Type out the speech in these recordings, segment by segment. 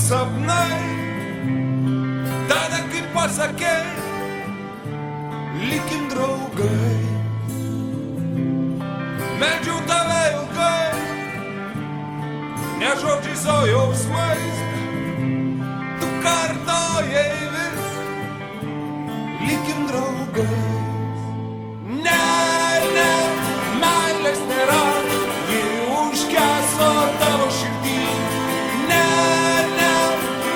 sapnai, tada kai pasakei, likim draugai. Meldžiau tave ilgai, ne žodžiais, o jausmais, tu kartojai vis, likim draugai. Ne, ne, meilės nėra, ji užgeso tavo širdį. Ne, ne,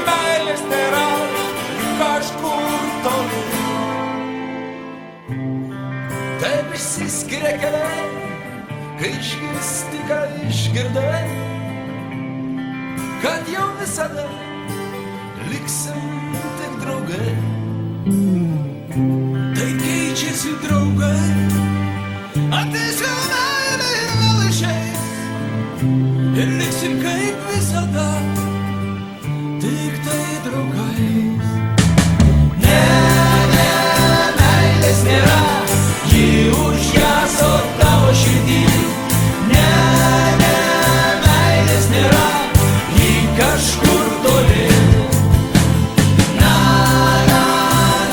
meilės nėra, ji kažkur toli. Taip išsiskiria keliai, kai išgirsti, ką išgirdai, kad jau visada liksim tik draugai. Tai keičiasi draugai, ateis vėl meilė ir vėl išeis, ir liksim kaip visada, tik tai draugais. Ne, ne, meilės nėra, ji užgeso tavo širdį. Ne, ne, meilės nėra, ji kažkur toli. Na, na,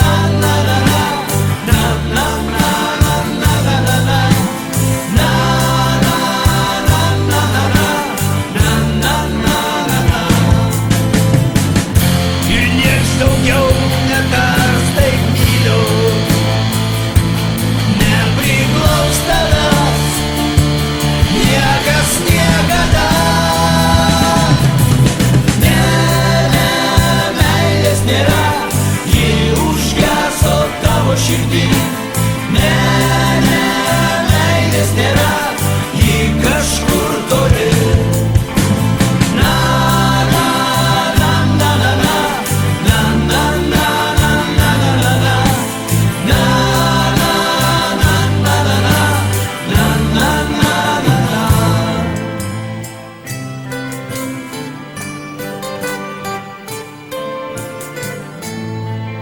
na, na, na, na, na, na, na, na, na, na, na, na, na, na, na, na, na, na. Ir nieks daugiau netars taip myliu, nepriglaus tavęs niekas niekada. Ne, ne, meilės nėra, ji užgeso tavo širdį.